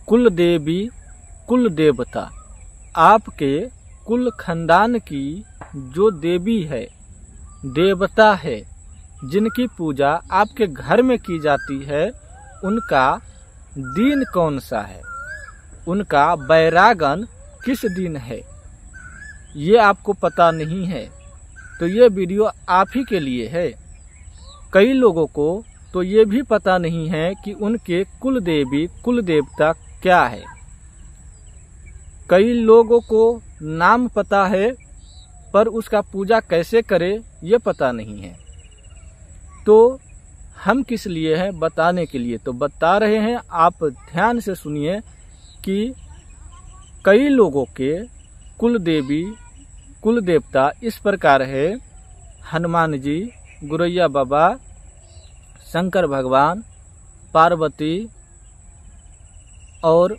कुल देवी कुल देवता, आपके कुल खानदान की जो देवी है, देवता है, जिनकी पूजा आपके घर में की जाती है, उनका दिन कौन सा है, उनका बैरागन किस दिन है, ये आपको पता नहीं है तो ये वीडियो आप ही के लिए है। कई लोगों को तो ये भी पता नहीं है कि उनके कुल देवी कुल देवता क्या है। कई लोगों को नाम पता है पर उसका पूजा कैसे करे ये पता नहीं है। तो हम किस लिए हैं, बताने के लिए तो बता रहे हैं। आप ध्यान से सुनिए कि कई लोगों के कुल देवी कुल देवता इस प्रकार है: हनुमान जी, गुरैया बाबा, शंकर भगवान, पार्वती और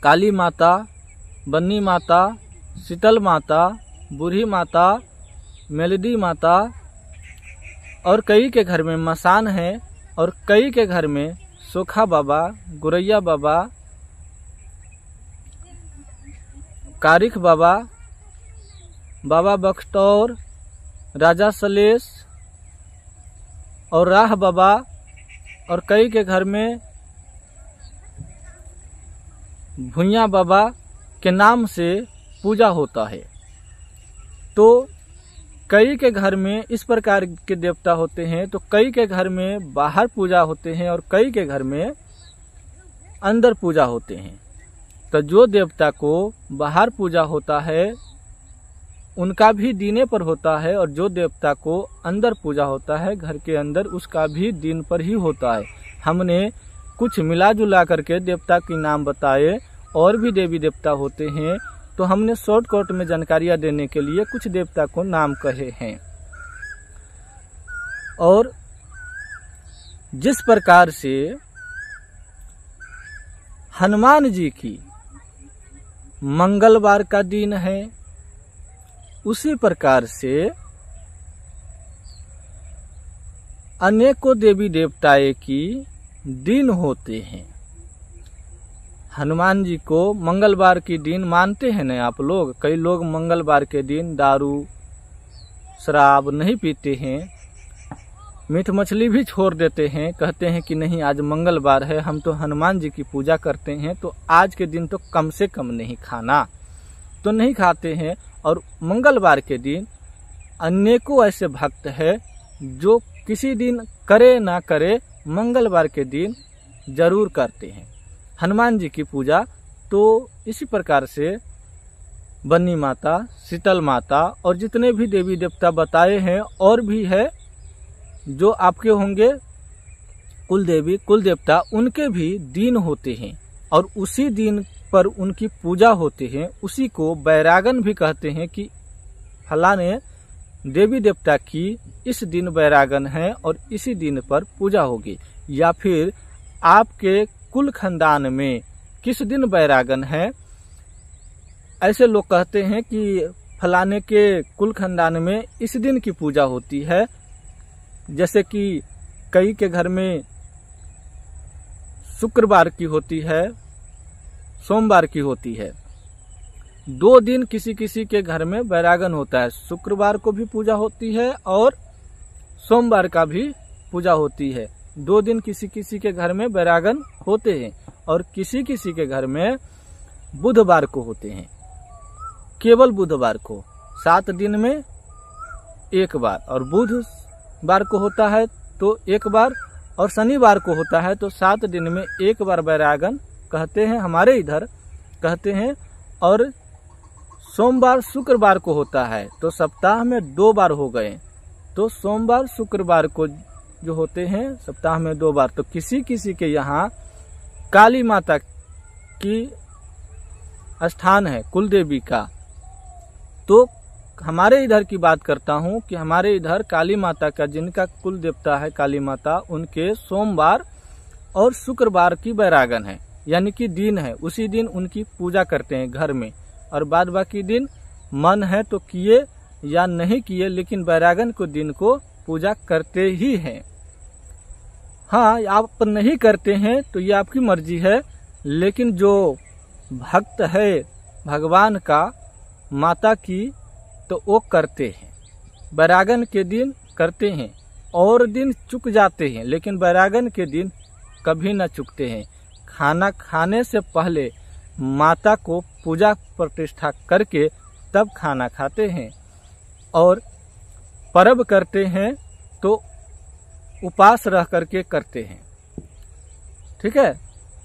काली माता, बन्नी माता, शीतल माता, बूढ़ी माता, मेलडी माता, और कई के घर में मसान है, और कई के घर में सोखा बाबा, गुरैया बाबा, कारिख बाबा, बाबा बख्तौर, राजा सलेश और राह बाबा, और कई के घर में भुइया बाबा के नाम से पूजा होता है। तो कई के घर में इस प्रकार के देवता होते हैं, तो कई के घर में बाहर पूजा होते हैं और कई के घर में अंदर पूजा होते हैं। तो जो देवता को बाहर पूजा होता है उनका भी दीने पर होता है, और जो देवता को अंदर पूजा होता है घर के अंदर, उसका भी दिन पर ही होता है। हमने कुछ मिला जुला करके देवता के नाम बताए, और भी देवी देवता होते हैं, तो हमने शॉर्टकट में जानकारियां देने के लिए कुछ देवता को नाम कहे हैं। और जिस प्रकार से हनुमान जी की मंगलवार का दिन है, उसी प्रकार से अनेकों देवी देवताएं की दिन होते हैं। हनुमान जी को मंगलवार की दिन मानते हैं ना आप लोग। कई लोग मंगलवार के दिन दारू शराब नहीं पीते हैं, मीट मछली भी छोड़ देते हैं, कहते हैं कि नहीं आज मंगलवार है, हम तो हनुमान जी की पूजा करते हैं, तो आज के दिन तो कम से कम नहीं खाना, तो नहीं खाते हैं। और मंगलवार के दिन अनेकों ऐसे भक्त है जो किसी दिन करे ना करे मंगलवार के दिन जरूर करते हैं हनुमान जी की पूजा। तो इसी प्रकार से बन्नी माता, शीतल माता और जितने भी देवी देवता बताए हैं, और भी है जो आपके होंगे कुल देवी कुल देवता, उनके भी दिन होते हैं और उसी दिन पर उनकी पूजा होते हैं। उसी को बैरागन भी कहते हैं कि फलाने देवी देवता की इस दिन बैरागन है और इसी दिन पर पूजा होगी। या फिर आपके कुल खानदान में किस दिन बैरागन है, ऐसे लोग कहते हैं कि फलाने के कुल खानदान में इस दिन की पूजा होती है। जैसे कि कई के घर में शुक्रवार की होती है, सोमवार की होती है। 2 दिन किसी किसी के घर में बैरागन होता है। शुक्रवार को भी पूजा होती है और सोमवार का भी पूजा होती है। 2 दिन किसी किसी के घर में बैरागन होते हैं, और किसी किसी के घर में बुधवार को होते हैं, केवल बुधवार को 7 दिन में 1 बार, और बुधवार को होता है तो 1 बार, और शनिवार को होता है तो 7 दिन में 1 बार बैरागन कहते हैं, हमारे इधर कहते हैं। और सोमवार शुक्रवार को होता है तो सप्ताह में 2 बार हो गए, तो सोमवार शुक्रवार को जो होते हैं सप्ताह में 2 बार। तो किसी किसी के यहाँ काली माता की स्थान है, कुल देवी का। तो हमारे इधर की बात करता हूँ कि हमारे इधर काली माता का, जिनका कुल देवता है काली माता, उनके सोमवार और शुक्रवार की बैरागन है, यानी कि दिन है। उसी दिन उनकी पूजा करते हैं घर में, और बाद बाकी दिन मन है तो किए या नहीं किए, लेकिन बैरागन को दिन को पूजा करते ही हैं। हाँ, आप नहीं करते हैं तो ये आपकी मर्जी है, लेकिन जो भक्त है भगवान का, माता की, तो वो करते हैं। बैरागन के दिन करते हैं, और दिन चुक जाते हैं, लेकिन बैरागन के दिन कभी न चुकते हैं। खाना खाने से पहले माता को पूजा प्रतिष्ठा करके तब खाना खाते हैं, और पर्व करते हैं तो उपवास रह करके करते हैं। ठीक है,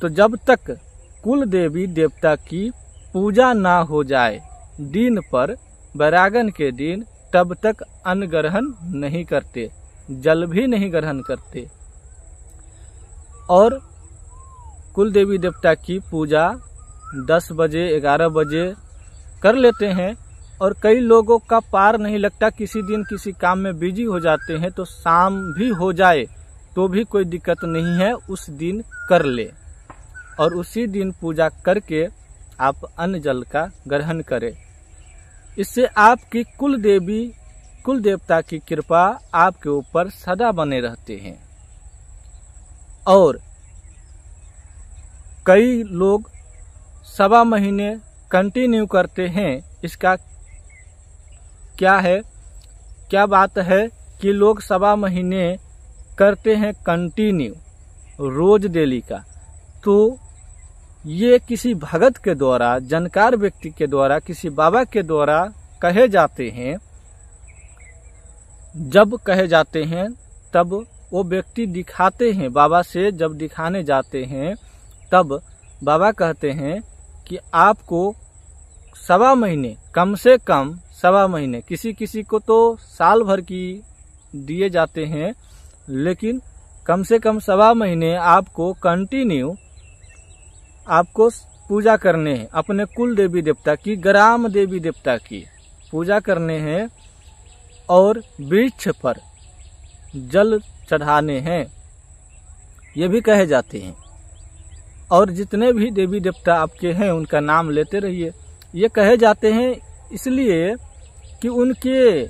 तो जब तक कुल देवी देवता की पूजा ना हो जाए दिन पर, बैरागन के दिन, तब तक अन्न ग्रहण नहीं करते, जल भी नहीं ग्रहण करते। और कुल देवी देवता की पूजा 10 बजे 11 बजे कर लेते हैं, और कई लोगों का पार नहीं लगता, किसी दिन किसी काम में बिजी हो जाते हैं, तो शाम भी हो जाए तो भी कोई दिक्कत नहीं है, उस दिन कर ले, और उसी दिन पूजा करके आप अन्न जल का ग्रहण करें। इससे आपकी कुल देवी कुल देवता की कृपा आपके ऊपर सदा बने रहते हैं। और कई लोग 1.25 महीने कंटिन्यू करते हैं। इसका क्या बात है कि लोग 1.25 महीने करते हैं कंटिन्यू रोज डेली का, तो ये किसी भगत के द्वारा, जानकार व्यक्ति के द्वारा, किसी बाबा के द्वारा कहे जाते हैं। जब कहे जाते हैं तब वो व्यक्ति दिखाते हैं, बाबा से जब दिखाने जाते हैं तब बाबा कहते हैं कि आपको 1.25 महीने, कम से कम 1.25 महीने, किसी किसी को तो साल भर की दिए जाते हैं, लेकिन कम से कम 1.25 महीने आपको कंटिन्यू आपको पूजा करने हैं। अपने कुल देवी देवता की, ग्राम देवी देवता की पूजा करने हैं, और वृक्ष पर जल चढ़ाने हैं, ये भी कहे जाते हैं। और जितने भी देवी देवता आपके हैं उनका नाम लेते रहिए। ये कहे जाते हैं इसलिए कि उनके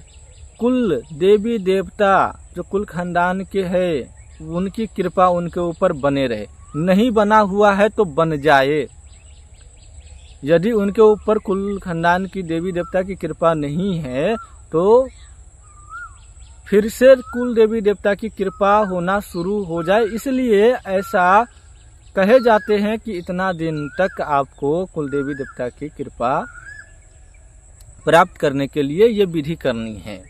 कुल देवी देवता जो कुल खानदान के हैं, उनकी कृपा उनके ऊपर बने रहे। नहीं बना हुआ है तो बन जाए। यदि उनके ऊपर कुल खानदान की देवी देवता की कृपा नहीं है तो फिर से कुल देवी देवता की कृपा होना शुरू हो जाए। इसलिए ऐसा कहे जाते हैं कि इतना दिन तक आपको कुल देवी देवता की कृपा प्राप्त करने के लिए ये विधि करनी है।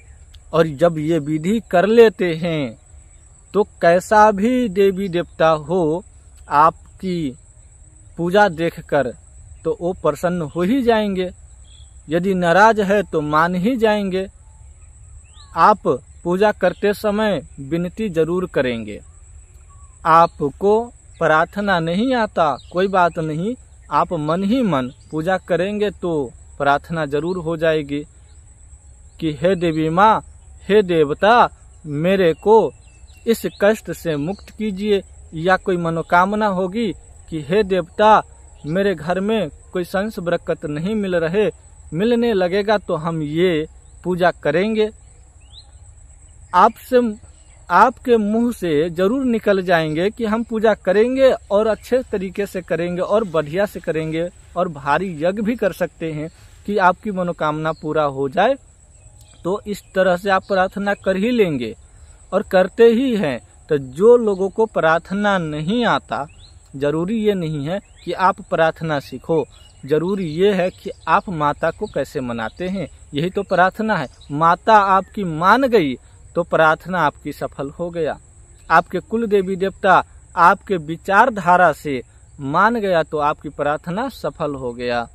और जब ये विधि कर लेते हैं तो कैसा भी देवी देवता हो, आपकी पूजा देखकर तो वो प्रसन्न हो ही जाएंगे। यदि नाराज है तो मान ही जाएंगे। आप पूजा करते समय विनती जरूर करेंगे। आपको प्रार्थना नहीं आता, कोई बात नहीं, आप मन ही मन पूजा करेंगे तो प्रार्थना जरूर हो जाएगी कि हे देवी माँ, हे देवता, मेरे को इस कष्ट से मुक्त कीजिए। या कोई मनोकामना होगी कि हे देवता, मेरे घर में कोई संस बरकत नहीं मिल रहे, मिलने लगेगा तो हम ये पूजा करेंगे। आपके मुंह से जरूर निकल जाएंगे कि हम पूजा करेंगे, और अच्छे तरीके से करेंगे, और बढ़िया से करेंगे, और भारी यज्ञ भी कर सकते हैं कि आपकी मनोकामना पूरा हो जाए। तो इस तरह से आप प्रार्थना कर ही लेंगे और करते ही हैं। तो जो लोगों को प्रार्थना नहीं आता, जरूरी ये नहीं है कि आप प्रार्थना सीखो, जरूरी ये है कि आप माता को कैसे मनाते हैं, यही तो प्रार्थना है। माता आपकी मान गई तो प्रार्थना आपकी सफल हो गया। आपके कुल देवी देवता आपके विचारधारा से मान गया तो आपकी प्रार्थना सफल हो गया।